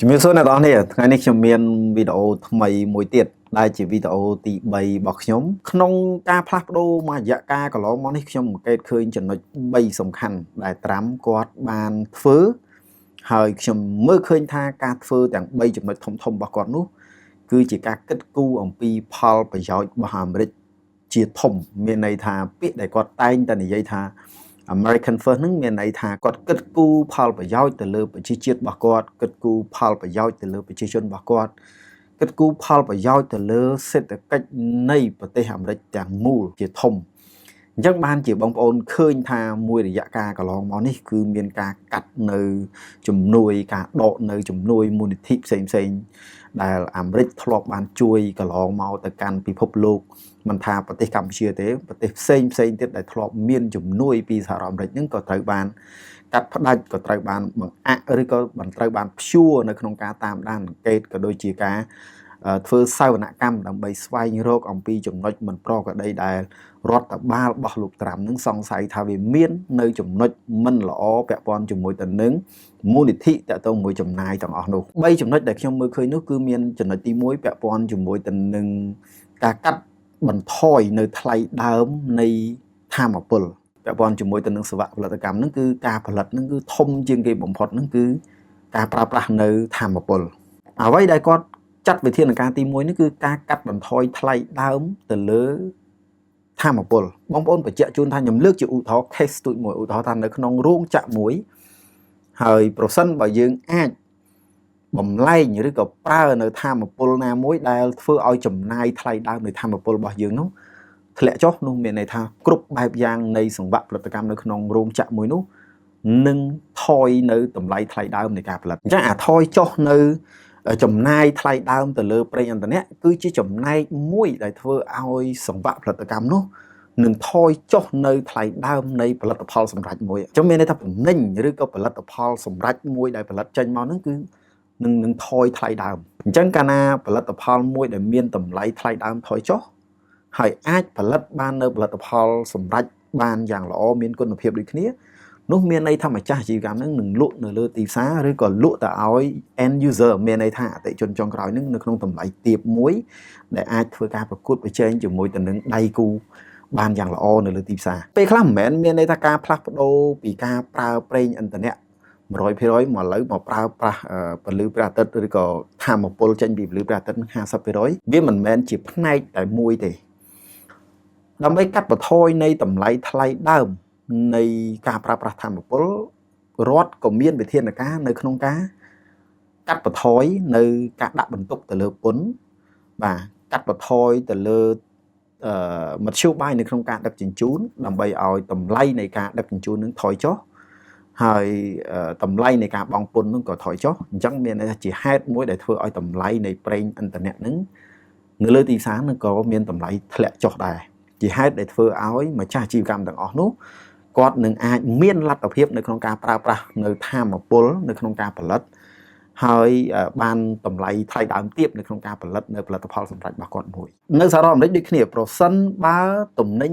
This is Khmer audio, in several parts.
ជំរាបសួរអ្នកនរនេះថ្ងៃនេះខ្ញុំមានវីដេអូថ្មីមួយទៀតដែលជាវីដេអូទី3របស់ខ្ញុំក្នុងការផ្លាស់ប្ដូរមួយរយៈកាលកន្លងមកនេះខ្ញុំសង្កេតឃើញចំណុច3សំខាន់ដែលត្រាំគាត់បានធ្វើហើយខ្ញុំមើលឃើញថាការធ្វើទាំង3ចំណុចធំៗរបស់គាត់នោះគឺជាការគិតគូរអំពីផលប្រយោជន៍របស់អាមេរិកជាធំមានន័យថាពាក្យដែលគាត់តែងតែនិយាយថាAmerican First នឹងមានន័យថាគាត់គិតគូរផលប្រយោជន៍ទៅលើប្រជាជាតិរបស់គាត់គិតគូរផលប្រយោជន៍ទៅលើប្រជាជនរបស់គាត់គិតគូរផលប្រយោជន៍ទៅលើសេដ្ឋកិច្ចនៃប្រទេសអាមេរិកទាំងមូលជាធំអញ្ចឹងបានជាបងប្អូនឃើញថាមួយរយៈកាលកន្លងមកនេះគឺមានការកាត់នៅជំនួយការដកនៅជំនួយមូលនិធិផ្សេងៗដែលអាមេរិកធ្លាប់បានជួយកន្លងមកទៅកាន់ពិភពលោកមិនថាប្រទេសកម្ពុជាទេប្រទេសផ្សេងទៀតដែលធ្លាប់មានជំនួយពីសហរដ្ឋអាមេរិកហ្នឹងក៏ត្រូវបានកាត់ផ្ដាច់ក៏ត្រូវបានបង្អាក់ឬក៏មិនត្រូវបានព្យួរនៅក្នុងការតាមដានអង្កេតក៏ដូចជាការធ្វើសាវនកម្មដើម្បីស្វែងរកអំពីចំណុចមិនប្រក្រតីដែលរដ្ឋបាលរបស់លោកត្រាំនឹងសង្ស័យថាវាមាននៅចំណុចមិនល្អពាក់ព័ន្ធជាមួយទៅនឹងមូលនិធិតទៅមួយចំណាយទាំងអស់នោះ3ចំណុចដែលខ្ញុំមើលឃើញនោះគឺមានចំណុចទី1ពាក់ព័ន្ធជាមួយទៅនឹងការកាត់បន្ថយនៅថ្លៃដើមនៃថាមពលពាក់ព័ន្ធជាមួយទៅនឹងសេវាផលិតកម្មហ្នឹងគឺការផលិតហ្នឹងគឺធំជាងគេបំផុតហ្នឹងគឺការប្រើប្រាស់នៅថាមពលអ្វីដែលគាត់ចាត់វិធានការទី1នេះគឺការកាត់បន្ថយថ្លៃដើមទៅលើថាមពលបងប្អូនបញ្ជាក់ជូនថាខ្ញុំលើកជាឧទាហរណ៍ case ទូចមួយឧទាហរណ៍ថានៅក្នុងរោងចក្រមួយហើយប្រសិនបើយើងអាចបំលែងឬក៏ប្រើនៅថាមពលណាមួយដែលធ្វើឲ្យចំណាយថ្លៃដើមនៃថាមពលរបស់យើងនោះធ្លាក់ចុះនោះមានន័យថាគ្រប់បែបយ៉ាងនៃសង្វាក់ផលិតកម្មនៅក្នុងរោងចក្រមួយនោះនឹងថយនៅតម្លៃថ្លៃដើមនៃការផលិតអញ្ចឹងអាថយចុះនៅចំណាយថ្លៃដើមទៅលើប្រេងឥន្ធនៈគឺជាចំណែកមួយដែលធ្វើឲ្យសង្វាក់ផលិតកម្មនោះនឹងថយចុះនៅថ្លៃដើមនៃផលិតផលសម្រេចមួយអញ្ចឹងមានន័យថាបំណិញឬក៏ផលិតផលសម្រេចមួយដែលផលិតចេញមកហ្នឹងគឺនឹងថយថ្លៃដើមអញ្ចឹងកាលណាផលិតផលមួយដែលមានតម្លៃថ្លៃដើមថយចុះហើយអាចផលិតបាននៅផលិតផលសម្រេចបានយ៉ាងល្អមានគុណភាពដូចគ្នានោះមានន័យថាម្ចាស់អាជីវកម្មហ្នឹងនឹងលក់នៅលើទីផ្សារឬក៏លក់ទៅឲ្យ end user មានន័យថាអតិថិជនចុងក្រោយហ្នឹងនៅក្នុងតម្លៃទាបមួយដែលអាចធ្វើការប្រកួតប្រជែងជាមួយទៅនឹងដៃគូបានយ៉ាងល្អនៅលើទីផ្សារពេលខ្លះមិនមែនមានន័យថាការផ្លាស់ប្ដូរពីការប្រើប្រេងឥន្ធនៈ 100% មកឥឡូវមកប្រើប្រាស់ពលឺព្រះអាទិត្យឬក៏ថាមពលចេញពីពលឺព្រះអាទិត្យ 50% វាមិនមែនជាផ្នែកតែមួយទេដើម្បីកាត់បន្ថយនៃតម្លៃថ្លៃដើមនៃការប្រើប្រាស់ថាមពលរដ្ឋក៏មានវិធានការនៅក្នុងការកាត់បន្ថយនៅការដាក់បន្ទុកទៅលើពន្ធបាទកាត់បន្ថយទៅលើមធ្យោបាយនៅក្នុងការដឹកជញ្ជូនដើម្បីឲ្យតម្លៃនៃការដឹកជញ្ជូននឹងថយចុះហើយតម្លៃនៃការបង់ពន្ធនឹងក៏ថយចុះអញ្ចឹងមានន័យថាជាហេតុមួយដែលធ្វើឲ្យតម្លៃនៃប្រេងឥន្ធនៈនឹងនៅលើទីផ្សារនឹងក៏មានតម្លៃធ្លាក់ចុះដែរជាហេតុដែលធ្វើឲ្យម្ចាស់អាជីវកម្មទាំងអស់នោះគាត់នឹងអាចមានលទ្ធភាពនៅក្នុងការប្រើប្រាស់នៅថាមពលនៅក្នុងការផលិតហើយបានតម្លៃថ្លៃដើមទាបនៅក្នុងការផលិតនៅផលិតផលសម្រាប់របស់គាត់មួយនៅសហរដ្ឋអាមេរិកដូចគ្នាប្រសិនបើទំនិញ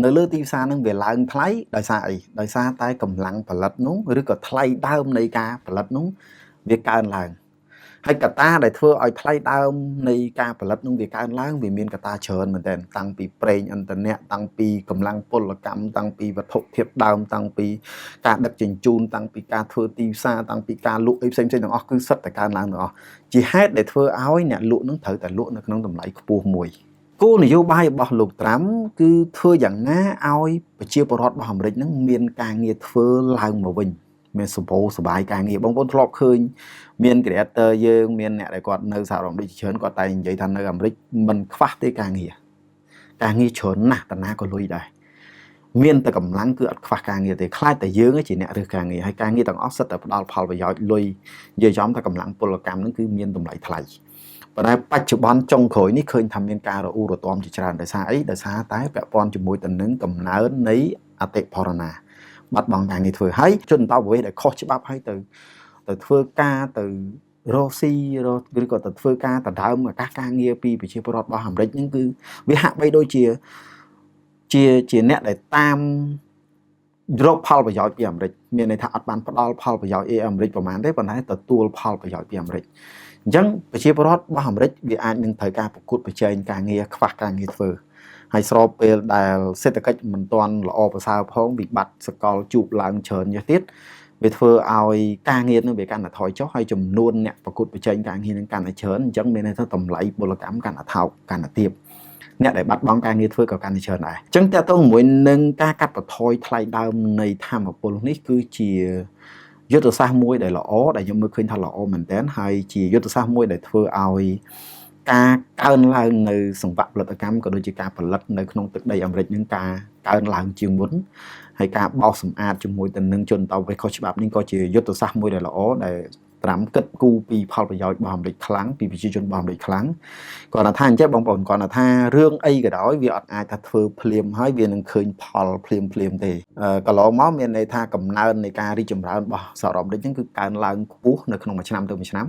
នៅលើទីផ្សារនឹងវាឡើងថ្លៃដោយសារអីដោយសារតែកម្លាំងផលិតនោះឬក៏ថ្លៃដើមនៃការផលិតនោះវាកើនឡើងហើយកត្តាដែលធ្វើឲ្យថ្លៃដើមនៃការផលិតនោះវាកើនឡើងវាមានកត្តាច្រើនមែនទែនតាំងពីប្រេងឥន្ធនៈតាំងពីកម្លាំងពលកម្មតាំងពីវត្ថុធាតុដើមតាំងពីការដឹកជញ្ជូនតាំងពីការធ្វើទីផ្សារតាំងពីការលក់អីផ្សេងៗទាំងអស់គឺសិតតែកើនឡើងទាំងអស់ជាហេតុដែលធ្វើឲ្យអ្នកលក់នឹងត្រូវតែលក់នៅក្នុងតម្លៃខ្ពស់មួយគោលនយោបាយរបស់លោកត្រាំគឺធ្វើយ៉ាងណាឲ្យប្រជាពលរដ្ឋរបស់អាមេរិកនឹងមានការងារធ្វើឡើងមកវិញមានសម្បូរសបាយការងារបងប្អូនធ្លាប់ឃើញមាន creator យើងមានអ្នកដែលគាត់នៅសហរដ្ឋអាមេរិកច្រើនគាត់តែនិយាយថានៅអាមេរិកមិនខ្វះទេការងារច្រើនណាស់តាណាក៏លុយដែរមានតែកម្លាំងគឺអត់ខ្វះការងារទេខ្លាចតែយើងជាអ្នករើសការងារហើយការងារទាំងអស់សិតតែផ្ដល់ផលប្រយោជន៍លុយនិយាយចំថាកម្លាំងពលកម្មហ្នឹងគឺមានតម្លៃថ្លៃប៉ុន្តែបច្ចុប្បន្នចុងក្រោយនេះឃើញថាមានការរអ៊ូរទាំជាច្រើនដោយសារអីដោយសារតែពាក់ព័ន្ធជាមួយទៅនឹងកំណើននៃអតិផរណាបាត់បង់ការងារធ្វើហើយជនអន្តោប្រវេសន៍ដែលខុសច្បាប់ហើយទៅធ្វើការទៅរកស៊ីឬក៏ទៅធ្វើការដណ្ដើមឱកាសការងារពីប្រជាពលរដ្ឋរបស់អាមេរិកហ្នឹងគឺវាហាក់បីដូចជាអ្នកដែលតាម រកផលប្រយោជន៍ពីអាមេរិកមានន័យថាអត់បានផ្ដល់ផលប្រយោជន៍អាមេរិកប្រហែលទេប៉ុន្តែទទួលផលប្រយោជន៍ពីអាមេរិកអញ្ចឹងប្រជាពលរដ្ឋរបស់អាមេរិកវាអាចនឹងត្រូវការប្រកួតប្រជែងការងារខ្វះការងារធ្វើហើយស្របពេលដែលសេដ្ឋកិច្ចមិនទាន់ល្អប្រសើរផងវិបត្តិសកលជួបឡើងច្រើនទៀតវាធ្វើឲ្យការងារនឹងវាកាន់តែថយចុះហើយចំនួនអ្នកប្រកួតប្រជែងការងារនឹងកាន់តែច្រើនអញ្ចឹងមានន័យថាតម្លៃពលកម្មកាន់តែថោកកាន់តែទាបអ្នកដែលបាត់បង់ការងារធ្វើក៏កាន់តែច្រើនដែរអញ្ចឹងតើតើជាមួយនឹងការកាត់បន្ថយថ្លៃដើមនៃធម្មពលនេះគឺជាយុទ្ធសាស្ត្រមួយដែលល្អដែលខ្ញុំមើលឃើញថាល្អមែនទែនហើយជាយុទ្ធសាស្ត្រមួយដែលធ្វើឲ្យការកើនឡើងនៅសង្វាក់ផលិតកម្មក៏ដូចជាការផលិតនៅក្នុងទឹកដីអាមេរិកនឹងការកើនឡើងជាងមុនហើយការបោសសម្អាតជាមួយទៅនឹងជនតវ៉េខុសច្បាប់នេះក៏ជាយុទ្ធសាស្ត្រមួយដែលល្អដែលត្រាំគិតគូរពីផលប្រយោជន៍របស់អាមេរិកខ្លាំងពីប្រជាជនរបស់អាមេរិកខ្លាំងគាត់ថាអញ្ចឹងបងប្អូនគាត់ថារឿងអីក៏ដោយវាអត់អាចថាធ្វើភ្លាមហើយវានឹងឃើញផលភ្លាមទេកន្លងមកមានន័យថាកំណើននៃការរីកចម្រើនរបស់សហរដ្ឋអាមេរិកហ្នឹងគឺកើនឡើងខ្ពស់នៅក្នុងមួយឆ្នាំទៅមួយឆ្នាំ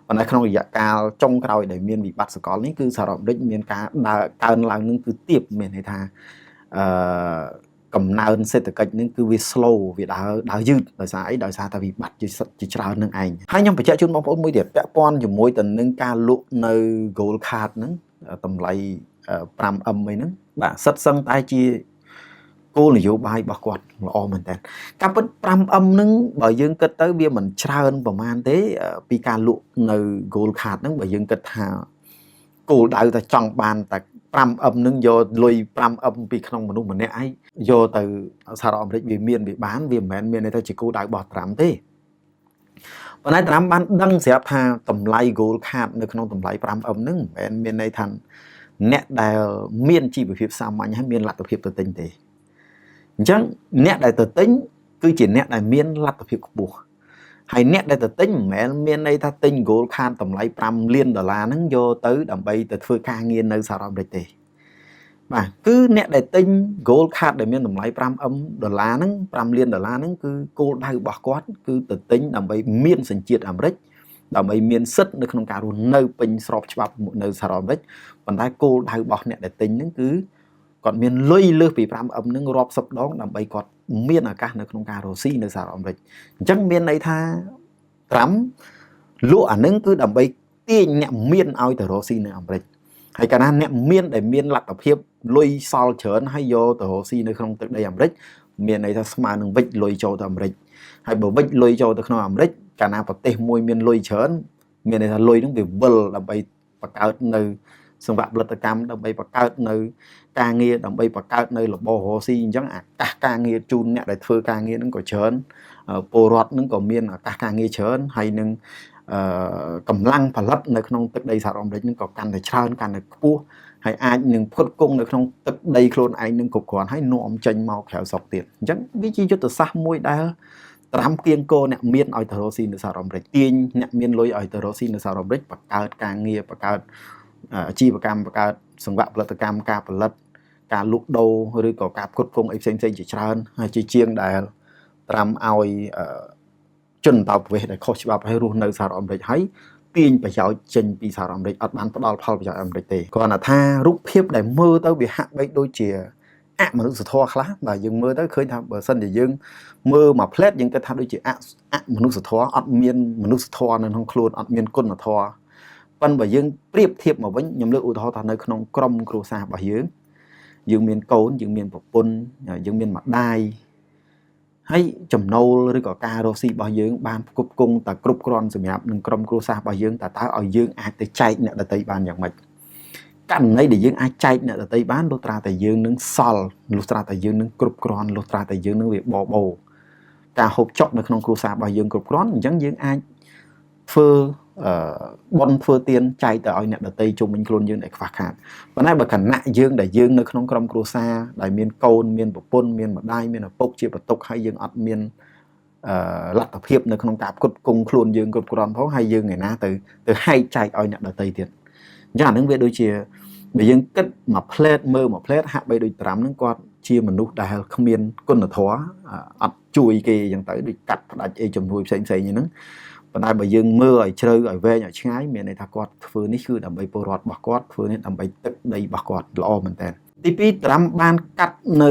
ប៉ុន្តែក្នុងរយៈកាលចុងក្រោយដែលមានវិបត្តិសកលនេះគឺសហរដ្ឋអាមេរិកមានការកើនឡើងនឹងគឺទាបមានន័យថាកំណើនសេដ្ឋកិច្ចនឹងគឺវា slow វាដើរយឺតដោយសារអីដោយសារតែវិបត្តិជាច្រើននឹងឯងហើយខ្ញុំបញ្ជាក់ជូនបងប្អូនមួយទៀតពាក់ព័ន្ធជាមួយទៅនឹងការលក់នៅ gold card ហ្នឹងតម្លៃ 5M អីហ្នឹងបាទសិតសឹងតែជាគោលនយោបាយរបស់គាត់ល្អមែនតើការពិត 5M ហ្នឹងបើយើងគិតទៅវាមិនច្រើនប្រហែលទេពីការលក់នៅ gold card ហ្នឹងបើយើងគិតថាគោលដៅតែចង់បានតែ 5M នឹងយកលុយ 5M ពីក្នុងមនុស្សម្នាក់ឯងយកទៅសហរដ្ឋអាមេរិកវាមានវាបានវាមិនមែនមានន័យថាជាគោលដៅរបស់ត្រាំទេប៉ុន្តែត្រាំបានដឹងស្រាប់ថាតម្លៃ gold card នៅក្នុងតម្លៃ 5M នឹងមិនមែនមានន័យថាអ្នកដែលមានជីវភាពសាមញ្ញហើយមានលទ្ធភាពទៅទិញទេអញ្ចឹងអ្នកដែលទៅទិញគឺជាអ្នកដែលមានលទ្ធភាពខ្ពស់ហើយអ្នកដែលទៅទិញមិនមែនមានន័យថាទិញ gold card តម្លៃ$5 លានហ្នឹងយកទៅដើម្បីទៅធ្វើការងារនៅសហរដ្ឋអាមេរិកទេបាទគឺអ្នកដែលទិញ gold card ដែលមានតម្លៃ$5Mហ្នឹង$5 លានហ្នឹងគឺគោលដៅរបស់គាត់គឺទៅទិញដើម្បីមានសញ្ជាតិអាមេរិកដើម្បីមានសិទ្ធិនៅក្នុងការរស់នៅពេញស្របច្បាប់នៅសហរដ្ឋអាមេរិកប៉ុន្តែគោលដៅរបស់អ្នកដែលទិញហ្នឹងគឺគាត់មានលុយលើសពី 5M ហ្នឹងរាប់សិបដងដើម្បីគាត់មានឱកាសនៅក្នុងការរស់ស៊ីនៅសហរដ្ឋអាមេរិកអញ្ចឹងមានន័យថាត្រាំលក់អាហ្នឹងគឺដើម្បីទាញអ្នកមានឲ្យទៅរស់ស៊ីនៅអាមេរិកហើយកាលណាអ្នកមានដែលមានលទ្ធភាពលុយសល់ច្រើនហើយយកទៅរស់ស៊ីនៅក្នុងទឹកដីអាមេរិកមានន័យថាស្មើនឹងវិចលុយចូលទៅអាមេរិកហើយបើវិចលុយចូលទៅក្នុងអាមេរិកកាលណាប្រទេសមួយមានលុយច្រើនមានន័យថាលុយហ្នឹងវាវិលដើម្បីបង្កើតនៅសង្វាក់ផលិតកម្មដើម្បីបង្កើតនៅការងារដើម្បីបង្កើតនៅរបបរស់ស៊ីអញ្ចឹងអាកាសការងារជូនអ្នកដែលធ្វើការងារហ្នឹងក៏ច្រើនពលរដ្ឋហ្នឹងក៏មានឱកាសការងារច្រើនហើយនឹងកម្លាំងផលិតនៅក្នុងទឹកដីសហរដ្ឋអាមេរិកហ្នឹងក៏កាន់តែច្រើនកាន់តែខ្ពស់ហើយអាចនឹងផ្គត់ផ្គង់នៅក្នុងទឹកដីខ្លួនឯងនឹងគ្រប់គ្រាន់ហើយនាំចេញមកក្រៅស្រុកទៀតអញ្ចឹងវាជាយុទ្ធសាស្ត្រមួយដែលត្រាំគៀងគោអ្នកមានឲ្យទៅរស់ស៊ីនៅសហរដ្ឋអាមេរិកទាញអ្នកមានលុយឲ្យទៅរស់ស៊ីនៅសហរដ្ឋអាមេរិកបង្កើតការងារបង្កើតអាជីវកម្មបង្កើតសង្វាក់ផលិតកម្មការផលិតការលក់ដូរឬក៏ការផ្គត់ផ្គង់អីផ្សេងៗជាច្រើនហើយជាជាងដែលត្រាំឲ្យជនតវ៉េដែលខុសច្បាប់ឲ្យរស់នៅសហរដ្ឋអាមេរិកហើយទាញប្រយោជន៍ចេញពីសហរដ្ឋអាមេរិកអត់បានផ្ដល់ផលប្រយោជន៍អាមេរិកទេគ្រាន់តែថារូបភាពដែលមើលទៅវាហាក់បីដូចជាអមនុស្សធម៌ខ្លះបាទយើងមើលទៅឃើញថាបើសិនជាយើងមើលមួយផ្លែតយើងគិតថាដូចជាអមនុស្សធម៌អត់មានមនុស្សធម៌នៅក្នុងខ្លួនអត់មានគុណធម៌ប៉ុន្តែបើយើងប្រៀបធៀបមកវិញខ្ញុំលើកឧទាហរណ៍ថានៅក្នុងក្រុមគ្រួសាររបស់យើងមានកូនយើងមានប្រពន្ធយើងមានម្ដាយហើយចំណូលឬក៏ការរកស៊ីរបស់យើងបានផ្គត់ផ្គង់តែគ្រប់គ្រាន់សម្រាប់នឹងក្រុមគ្រួសាររបស់យើងតើឲ្យយើងអាចទៅចែកអ្នកដទៃបានយ៉ាងម៉េចករណីដែលយើងអាចចែកអ្នកដទៃបានលុះត្រាតែយើងនឹងសល់លុះត្រាតែយើងនឹងគ្រប់គ្រាន់លុះត្រាតែយើងនឹងវាបបោការហូបចុកនៅក្នុងគ្រួសាររបស់យើងគ្រប់គ្រាន់អញ្ចឹងយើងអាចធ្វើបន់ធ្វើទានចែកទៅឲ្យអ្នកដទៃជុំវិញខ្លួនយើងដែលខ្វះខាតប៉ុន្តែបើគណៈយើងដែលយើងនៅក្នុងក្រុមគ្រួសារដែលមានកូនមានប្រពន្ធមានម្ដាយមានឪពុកជាបន្ទុកហើយយើងអត់មានលទ្ធភាពនៅក្នុងការផ្គត់ផ្គង់ខ្លួនយើងគ្រប់គ្រាន់ផងហើយយើងឯណាទៅហែកចែកឲ្យអ្នកដទៃទៀតអញ្ចឹងអានឹងវាដូចជាបើយើងគិតមួយផ្លែតមើលមួយផ្លែតហាក់បីដូចត្រាំហ្នឹងគាត់ជាមនុស្សដែលគ្មានគុណធម៌អត់ជួយគេអញ្ចឹងទៅដូចកាត់ផ្ដាច់អីជំនួយផ្សេងៗហ្នឹងប៉ុន្តែបើយើងមើលឲ្យជ្រៅឲ្យវែងឲ្យឆ្ងាយមានន័យថាគាត់ធ្វើនេះគឺដើម្បីពលរដ្ឋរបស់គាត់ធ្វើនេះដើម្បីទឹកដីរបស់គាត់ល្អមែនតើទី2ត្រាំបានកាត់នៅ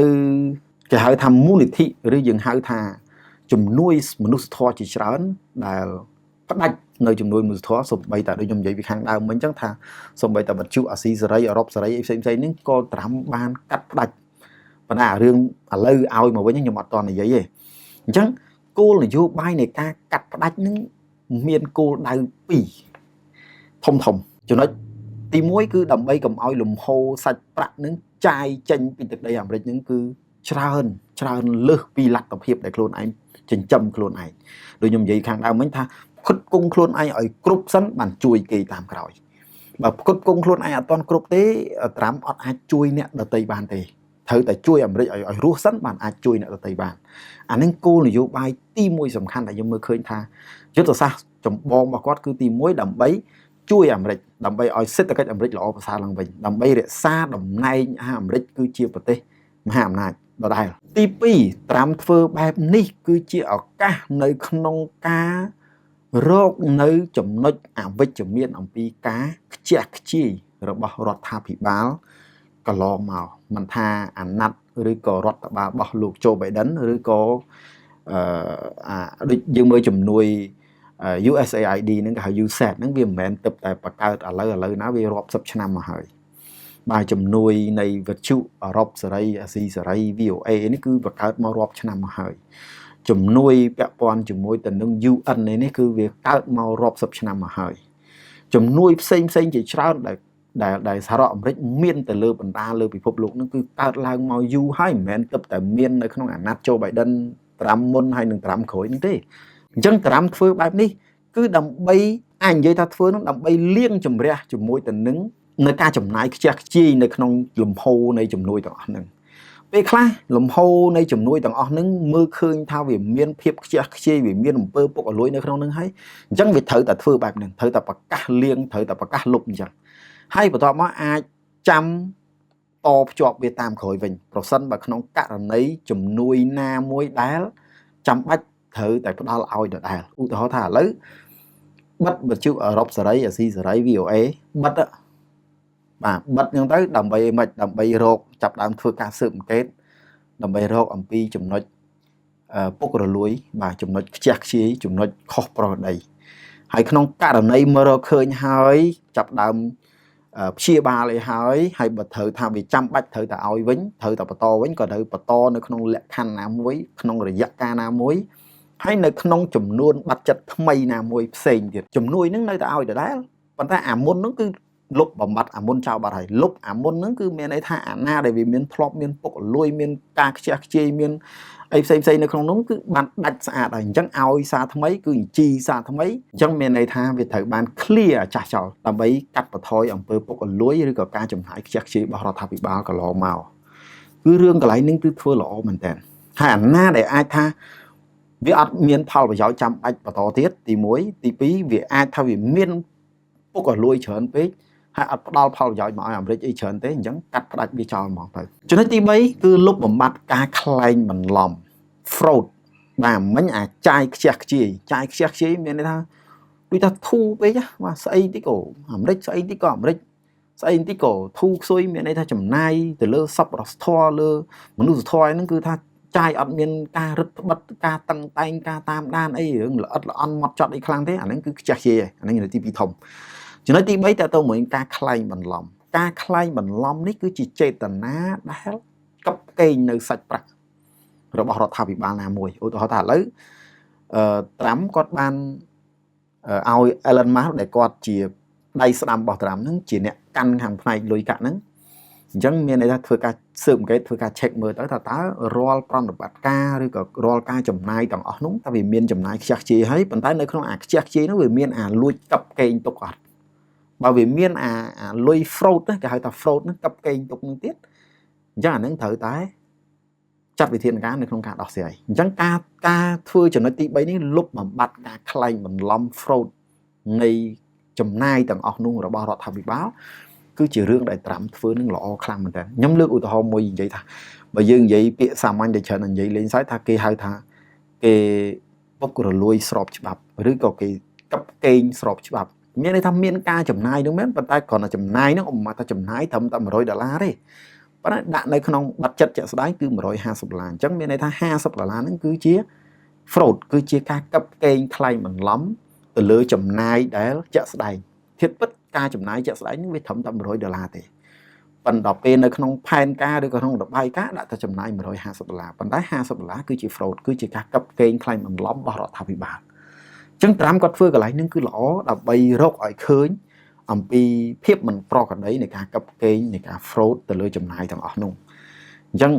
គេហៅថាមូលនិធិឬយើងហៅថាជំនួយមនុស្សធម៌ជាច្រើនដែលផ្ដាច់នៅជំនួយមនុស្សធម៌សូម្បីតែដូចខ្ញុំនិយាយពីខាងដើមមិញអញ្ចឹងថាសូម្បីតែបច្ចុប្បន្នអាស៊ីសេរីអឺរ៉ុបសេរីអីផ្សេងៗហ្នឹងក៏ត្រាំបានកាត់ផ្ដាច់ប៉ុន្តែរឿងឥឡូវឲ្យមកវិញខ្ញុំអត់តនិយាយទេអញ្ចឹងគោលនយោបាយនៃការកាត់ផ្ដាច់ហ្នឹងមានគោលដៅ2ធំចំណុចទី1គឺដើម្បីកុំឲ្យលំហូរសាច់ប្រាក់ហ្នឹងចាយចេញពីទឹកដីអាមេរិកហ្នឹងគឺច្រើនលើសពីលទ្ធភាពដែលខ្លួនឯងចិញ្ចឹមខ្លួនឯងដូចខ្ញុំនិយាយខាងដើមមិញថាផ្គត់ផ្គង់ខ្លួនឯងឲ្យគ្រប់សិនបានជួយគេតាមក្រោយបើផ្គត់ផ្គង់ខ្លួនឯងអត់ទាន់គ្រប់ទេត្រាំអត់អាចជួយអ្នកដទៃបានទេត្រូវតែជួយអាមេរិកឲ្យរស់សិនបានអាចជួយអ្នកដទៃបានអានឹងគោលនយោបាយទី1សំខាន់ដែលខ្ញុំមើលឃើញថាយុទ្ធសាស្ត្រចម្បងរបស់គាត់គឺទី1ដើម្បីជួយអាមេរិកដើម្បីឲ្យសេដ្ឋកិច្ចអាមេរិកល្អប្រសើរឡើងវិញដើម្បីរក្សាតំណែងអាមេរិកគឺជាប្រទេសមហាអំណាចដដែលទី2ត្រាំធ្វើបែបនេះគឺជាឱកាសនៅក្នុងការរកនៅចំណុចអវិជ្ជមានអំពីការខ្ជះខ្ជាយរបស់រដ្ឋាភិបាលកន្លងមកមិនថាអាណត្តិឬក៏រដ្ឋបាលរបស់លោកโจ Biden ឬក៏ដូចយើងមើលជំនួយUSAID ហ្នឹងគេហៅ USAID ហ្នឹងវាមិនមែនទឹកតែបង្កើតឥឡូវណាវារាប់សិបឆ្នាំមកហើយបាទជំនួយនៃវិទ្យុអឺរ៉ុបសេរីអាស៊ីសេរី VOA នេះគឺបង្កើតមករាប់ឆ្នាំមកហើយជំនួយពាក់ព័ន្ធជាមួយទៅនឹង UN នេះគឺវាកើតមករាប់សិបឆ្នាំមកហើយជំនួយផ្សេងជាច្រើនដែលសហរដ្ឋអាមេរិកមានទៅលើបណ្ដាលើពិភពលោកហ្នឹងគឺកើតឡើងមកយូរហើយមិនមែនទឹកតែមាននៅក្នុងអាណត្តិโจ Biden ត្រាំមុនហើយនឹងត្រាំក្រោយហ្នឹងទេអញ្ចឹងត្រាំធ្វើបែបនេះគឺដើម្បីអាចនិយាយថាធ្វើនោះដើម្បីលាងជម្រះជាមួយទៅនឹងនៅការចំណាយខ្ជះខ្ជាយនៅក្នុងលំហូរនៃជំនួយទាំងអស់ហ្នឹងពេលខ្លះលំហូរនៃជំនួយទាំងអស់ហ្នឹងមើលឃើញថាវាមានភាពខ្ជះខ្ជាយវាមានអំពើពុករលួយនៅក្នុងហ្នឹងហើយអញ្ចឹងវាត្រូវតែធ្វើបែបហ្នឹងត្រូវតែប្រកាសលាងត្រូវតែប្រកាសលុបអញ្ចឹងហើយបន្ទាប់មកអាចចាំតភ្ជាប់វាតាមក្រោយវិញប្រសិនបើក្នុងករណីជំនួយណាមួយដែលចាំបាច់ត្រូវតែផ្ដល់ឲ្យដដែលឧទាហរណ៍ថាឥឡូវបិទវិទ្យុអឺរ៉ុបសេរីអាស៊ីសេរី VOA បិទហ្នឹងទៅដើម្បីអីមិនដើម្បីរកចាប់ដើមធ្វើការស៊ើបអង្កេតដើម្បីរកអំពីចំណុចពុករលួយបាទចំណុចខ្ជះខ្ជាយចំណុចខុសប្រក្រតីហើយក្នុងករណីមករកឃើញហើយចាប់ដើមព្យាបាលឲ្យហើយបើត្រូវថាវាចាំបាច់ត្រូវតែឲ្យវិញត្រូវតែបន្តវិញក៏ត្រូវបន្តនៅក្នុងលក្ខខណ្ឌណាមួយក្នុងរយៈកាលណាមួយហើយនៅក្នុងចំនួនបាត់ចិត្តថ្មីណាមួយផ្សេងទៀតជំនួយនឹងនៅតែឲ្យដដែលប៉ុន្តែអាមុនហ្នឹងគឺលុបបំបត្តិអាមុនចោលបាត់ហើយលុបអាមុនហ្នឹងគឺមានន័យថាអាណាដែលវាមានធ្លាប់មានពុករលួយមានការខ្ជះខ្ជាយមានអីផ្សេងនៅក្នុងនោះគឺបានដាច់ស្អាតហើយអញ្ចឹងឲ្យសារថ្មីគឺជីសារថ្មីអញ្ចឹងមានន័យថាវាត្រូវបាន clear ចាស់ចោលដើម្បីកាត់បន្ថយអំពើពុករលួយឬក៏ការចំណាយខ្ជះខ្ជាយរបស់រដ្ឋាភិបាលកន្លងមកគឺរឿងកន្លែងនេះគឺធ្វើល្អមែនតើហើយអាណាដែលអាចថាវាអត់មានផលប្រយោជន៍ចាំបាច់បន្តទៀតទី1ទី2វាអាចថាវាមានពុករលួយច្រើនពេកហើយអត់ផ្ដល់ផលប្រយោជន៍មកឲ្យអាមេរិកអីច្រើនទេអញ្ចឹងកាត់ផ្ដាច់វាចោលហ្មងទៅចំណុចទី3គឺលុបបំបាត់ការក្លែងបន្លំ fraud បាទមិញអាចចាយខ្ជះខ្ជាយមានន័យថាដូចថាធូរពេកបាទស្អីតិចក៏អាមេរិកស្អីតិចក៏អាមេរិកស្អីតិចក៏ធូរខ្សុយមានន័យថាចំណាយទៅលើសប្បុរសធម៌លើមនុស្សធម៌ហ្នឹងគឺថាចាយអត់មានការរឹតបន្តឹងការតឹងតែងការតាមដានអីរឿងល្អិតល្អន់ម៉ត់ចត់អីខ្លាំងទេអាហ្នឹងគឺខ្ជះខ្ជាយអាហ្នឹងទី2ធំចំណុចទី3តើទៅមួយការក្លែងបន្លំការក្លែងបន្លំនេះគឺជាចេតនាដែលកັບកេងនៅសាច់ប្រាក់របស់រដ្ឋាភិបាលណាមួយឧទាហរណ៍ថាឥឡូវត្រាំគាត់បានឲ្យ Elon Musk ដែលគាត់ជាដៃស្ដាំរបស់ត្រាំហ្នឹងជាអ្នកកាន់ខាងផ្នែកលុយកាក់ហ្នឹងអញ្ចឹងមានន័យថាធ្វើការស៊ើបអង្កេតធ្វើការ check មើលទៅថាតើរាល់ប្រតិបត្តិការឬក៏រាល់ការចំណាយទាំងអស់នោះតើវាមានចំណាយខ្ជះខ្ជាយហើយប៉ុន្តែនៅក្នុងអាខ្ជះខ្ជាយនោះវាមានអាលួចកັບកេងទុកអត់បើវាមានអាលុយ fraud គេហៅថា fraud ហ្នឹងកັບកេងទុកនឹងទៀតអញ្ចឹងអាហ្នឹងត្រូវតែចាត់វិធានការនៅក្នុងការដោះស្រាយអញ្ចឹងការធ្វើចំណុចទី3នេះលុបបំបាត់ការក្លែងបន្លំ fraud នៃចំណាយទាំងអស់នោះរបស់រដ្ឋាភិបាលគឺជារឿងដែលត្រាំធ្វើនឹងល្អខ្លាំងមែនតើខ្ញុំលើកឧទាហរណ៍មួយនិយាយថាបើយើងនិយាយពាក្យសាមញ្ញតែច្រើននិយាយលេងសើចថាគេហៅថាគេពុករលួយស្របច្បាប់ឬក៏គេកັບកេងស្របច្បាប់មានន័យថាមានការចំណាយនោះមែនប៉ុន្តែគ្រាន់តែចំណាយនោះឧបមាថាចំណាយត្រឹមតែ$100ទេ ប៉ុន្តែដាក់នៅក្នុងបាត់ចិត្តជាក់ស្ដែងគឺ$150អញ្ចឹងមានន័យថា$50ហ្នឹងគឺជា fraud គឺជាការកັບកេងថ្លៃបន្លំទៅលើចំណាយដែលជាក់ស្ដែងធៀបពិតការចំណាយជាក់ស្ដែងនឹងវាត្រឹមតែ$100ទេប៉ុន្តែពេលនៅក្នុងផែនការឬក៏ក្នុងរបាយការណ៍ដាក់តែចំណាយ$150ប៉ុន្តែ$50គឺជា fraud គឺជាការកັບកេងថ្លៃបន្លំរបស់រដ្ឋាភិបាលអញ្ចឹងត្រាំគាត់ធ្វើកន្លែងហ្នឹងគឺល្អដើម្បីរកឲ្យឃើញអំពីភាពមិនប្រក្រតីនៃការកັບកេងនៃការ fraud ទៅលើចំណាយទាំងអស់នោះអញ្ចឹង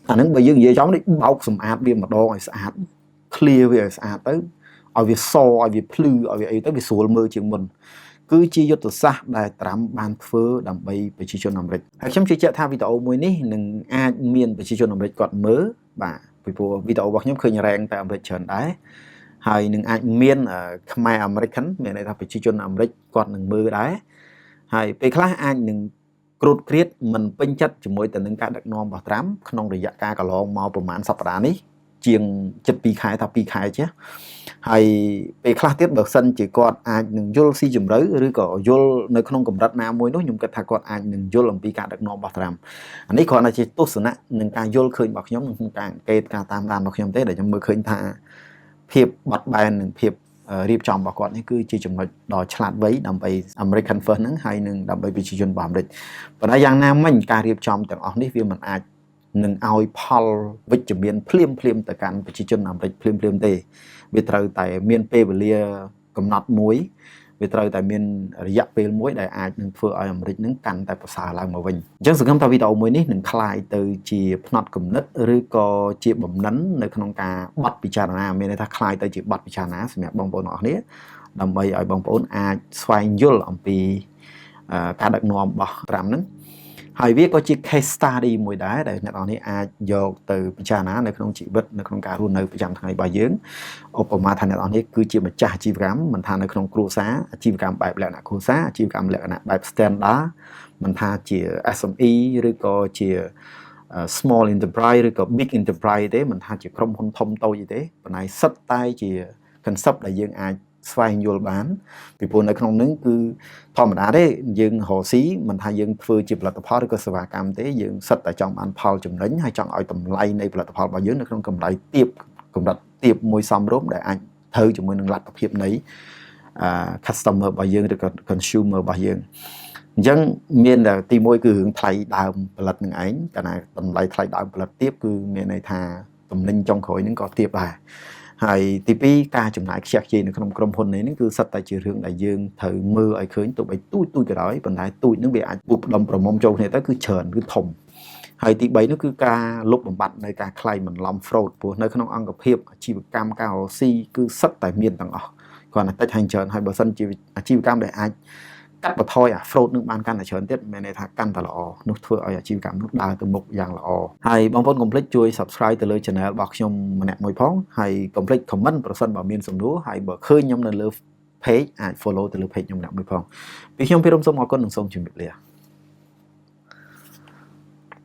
អាហ្នឹងបើយើងនិយាយចំនេះបោកសម្អាតវាម្ដងឲ្យស្អាត clear វាឲ្យស្អាតទៅឲ្យវាសឲ្យវាភ្លឺឲ្យវាអីទៅវាស្រួលមើលជាងមុនគឺជាយុទ្ធសាស្ត្រដែលត្រាំបានធ្វើដើម្បីប្រជាជនអាមេរិកហើយខ្ញុំជឿជាក់ថាវីដេអូមួយនេះនឹងអាចមានប្រជាជនអាមេរិកគាត់មើលបាទពីព្រោះវីដេអូរបស់ខ្ញុំឃើញរ៉េងតែអាមេរិកច្រើនដែរហើយនឹងអាចមានខ្មែរ American មានន័យថាប្រជាជនអាមេរិកគាត់នឹងមើលដែរហើយពេលខ្លះអាចនឹងគ្រូតគ្រៀតមិនពេញចិត្តជាមួយទៅនឹងការដឹកនាំរបស់ត្រាំក្នុងរយៈកាលកន្លងមកប្រហែលសប្តាហ៍នេះជាង7 ខែថា2ខែចេះហើយពេលខ្លះទៀតបើសិនជាគាត់អាចនឹងយល់ស៊ីជម្រៅឬក៏យល់នៅក្នុងកម្រិតណាមួយនោះខ្ញុំគិតថាគាត់អាចនឹងយល់អំពីការដឹកនាំរបស់ត្រាំអានេះគ្រាន់តែជាទស្សនៈនឹងការយល់ឃើញរបស់ខ្ញុំក្នុងការអង្កេតការតាមដានរបស់ខ្ញុំទេដែលខ្ញុំមើលឃើញថាភាពបត់បែននិងភាពរៀបចំរបស់គាត់នេះគឺជាចំណុចដ៏ឆ្លាតវៃដើម្បី American First ហ្នឹងហើយនឹងដើម្បីប្រជាជនរបស់អាមេរិកប៉ុន្តែយ៉ាងណាមិញការរៀបចំទាំងអស់នេះវាមិនអាចនឹងឲ្យផលវិជ្ជមានភ្លាមទៅកាន់ប្រជាជនអាមេរិកភ្លាមទេវាត្រូវតែមានពេលវេលាកំណត់មួយវាត្រូវតែមានរយៈពេលមួយដែលអាចនឹងធ្វើឲ្យអាមេរិកនឹងកាន់តែប្រសើរឡើងមកវិញអញ្ចឹងសង្ឃឹមថាវីដេអូមួយនេះនឹងคล้ายទៅជាផ្នត់គំនិតឬក៏ជាបំណិននៅក្នុងការបត់ពិចារណាមានន័យថាคล้ายទៅជាបត់ពិចារណាសម្រាប់បងប្អូនទាំងអស់គ្នាដើម្បីឲ្យបងប្អូនអាចស្វែងយល់អំពីការដឹកនាំរបស់ត្រាំហ្នឹងហើយវាក៏ជា case study មួយដែរដែលអ្នកនរនេះអាចយកទៅពិចារណានៅក្នុងជីវិតនៅក្នុងការរស់នៅប្រចាំថ្ងៃរបស់យើងឧបមាថាអ្នកនរនេះគឺជាម្ចាស់អាជីវកម្មមិនថានៅក្នុងគ្រួសារអាជីវកម្មបែបលក្ខណៈគ្រួសារអាជីវកម្មលក្ខណៈបែប standard មិនថាជា SME ឬក៏ជា small enterprise ឬក៏ big enterprise ទេមិនថាជាក្រុមហ៊ុនធំតូចទេប៉ុន្តែសិតតែជា concept ដែលយើងអាចស្វែងយល់បានពីព្រោះនៅក្នុងនឹងគឺធម្មតាទេយើងរកស៊ីមិនថាយើងធ្វើជាផលិតផលឬក៏សេវាកម្មទេយើងសិតតែចង់បានផលចំណេញហើយចង់ឲ្យតម្លៃនៃផលិតផលរបស់យើងនៅក្នុងកម្រិតទាបមួយសមរម្យដែលអាចត្រូវជាមួយនឹងលទ្ធភាពនៃcustomer របស់យើងឬក៏ consumer របស់យើងអញ្ចឹងមានតែទី1គឺរឿងថ្លៃដើមផលិតនឹងឯងតែតម្លៃថ្លៃដើមផលិតទាបគឺមានន័យថាទំនិញចុងក្រោយនឹងក៏ទាបដែរហើយទី2ការចំណាយខ្ជះខ្ជាយនៅក្នុងក្រុមហ៊ុននេះគឺសិតតែជារឿងដែលយើងត្រូវមើលឲ្យឃើញទោះបីទូចក៏ដោយប៉ុន្តែទូចនឹងវាអាចពុះផ្ដុំប្រមុំចូលគ្នាទៅគឺច្រើនគឺធំហើយទី3នោះគឺការលុបបំបាត់នៅការក្លែងបន្លំ fraud ព្រោះនៅក្នុងអង្គភាពអាជីវកម្មការរកស៊ីគឺសិតតែមានទាំងអស់គ្រាន់តែតិចហើយច្រើនហើយបើសិនជាអាជីវកម្មដែលអាចកាត់បន្ថយអា fraud នឹងបានកាន់តែច្រើនទៀតមានន័យថាកាន់តែល្អនោះធ្វើឲ្យអាជីវកម្មនោះដើរទៅមុខយ៉ាងល្អហើយបងប្អូនកុំភ្លេចជួយ Subscribe ទៅលើ Channel របស់ខ្ញុំម្នាក់មួយផងហើយកុំភ្លេច Comment ប្រសិនបើមានសំណួរហើយបើឃើញខ្ញុំនៅលើ Page អាច Follow ទៅលើ Page ខ្ញុំម្នាក់មួយផងពីខ្ញុំពីរំសូមអរគុណនិងសូមជម្រាបលា